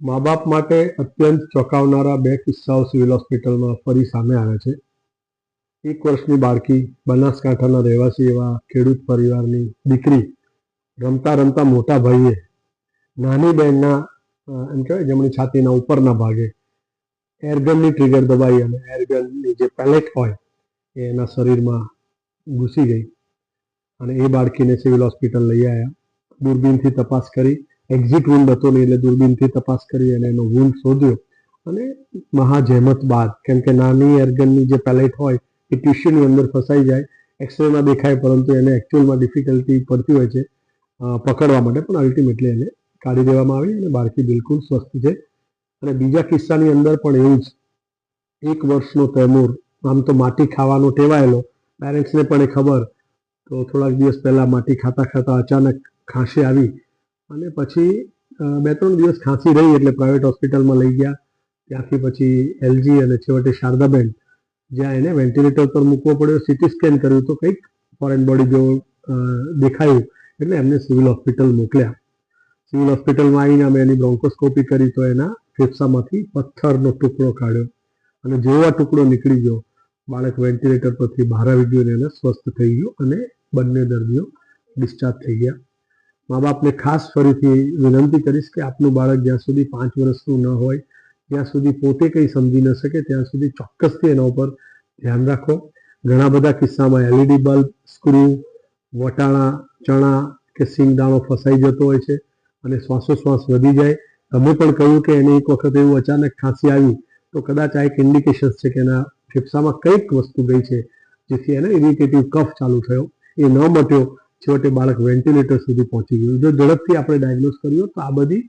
મા બાપ માટે અત્યંત ચોંકાવનારા બે કિસ્સાઓ સિવિલ હોસ્પિટલમાં ફરી સામે આવ્યા છે. 1 વર્ષની બાળકી, બનાસકાંઠાના રહેવાસી એવા ખેડૂત પરિવારની દીકરી, રમતા રમતા મોટા ભાઈએ નાની બહેનના એમ કહેવાય જમણી છાતીના ઉપરના ભાગે એરગનની ટ્રિગર દબાઈ અને એરગનની જે પેલેટ હોય એ એના શરીરમાં ઘૂસી ગઈ અને એ બાળકીને સિવિલ હોસ્પિટલ લઈ આવ્યા. દૂરબીનથી તપાસ કરી, એક્ઝિટ વુન્ડ હતો નહીં એટલે દૂરબીનથી તપાસ કરી અને એનો વુન્ડ શોધ્યો અને મહા જહેમત બાદ, કેમ કે નાની એરગનની જે પેલેટ હોય એ ટિશ્યુની અંદર ફસાઈ જાય, એક્સરેમાં દેખાય પરંતુ એને એકચ્યુઅલમાં ડિફિકલ્ટી પડતી હોય છે પકડવા માટે, પણ અલ્ટિમેટલી એને કાઢી દેવામાં આવી અને બાળકી બિલકુલ સ્વસ્થ છે. અને બીજા કિસ્સાની અંદર પણ એવું જ 1 વર્ષનો તૈમૂર, આમ તો માટી ખાવાનો ટેવાયેલો, પેરેન્ટ્સને પણ એ ખબર, તો થોડાક દિવસ પહેલાં માટી ખાતા ખાતા અચાનક ખાંસી આવી અને પછી 2-3 દિવસ ખાંસી રહી એટલે પ્રાઇવેટ હોસ્પિટલમાં લઈ ગયા. ત્યાંથી પછી એલજી અને છેવટે શારદાબેન, જ્યાં એને વેન્ટિલેટર પર મૂકવો પડ્યો. સિટી સ્કેન કર્યું તો કંઈક ફોરેન બોડી જેવું દેખાયું એટલે એમને સિવિલ હોસ્પિટલ મોકલ્યા. સિવિલ હોસ્પિટલમાં આવીને અમે એની બ્રોન્કોસ્કોપી કરી તો એના ફેફસામાંથી પથ્થરનો ટુકડો કાઢ્યો અને જેવો આ ટુકડો નીકળી ગયો, બાળક વેન્ટિલેટર પરથી બહાર આવી ગયું અને એને સ્વસ્થ થઈ ગયું અને બંને દર્દીઓ ડિસ્ચાર્જ થઈ ગયા. મા બાપને ખાસ ફરીથી વિનંતી કરીશ કે આપનું બાળક જ્યાં સુધી 5 વર્ષનું ન હોય, જ્યાં સુધી પોતે કંઈ સમજી ન શકે, ત્યાં સુધી ચોક્કસથી એના ઉપર ધ્યાન રાખો. ઘણા બધા કિસ્સામાં એલઈડી બલ્બ, સ્ક્રૂ, વટાણા, ચણા કે સિંગદાણો ફસાઈ જતો હોય છે અને શ્વાસોશ્વાસ વધી જાય. તમે પણ કહ્યું કે એને એક વખત એવું અચાનક ખાંસી આવી તો કદાચ આ એક ઇન્ડિકેશન છે કે એના ફેફસામાં કંઈક વસ્તુ ગઈ છે જેથી એને ઇરિટેટિવ કફ ચાલુ થયો, એ ન મટ્યો, છેવટે બાળક વેન્ટિલેટર સુધી પહોંચી ગયું. જો ઝડપથી આપણે ડાયગ્નોઝ કર્યું તો આ બધી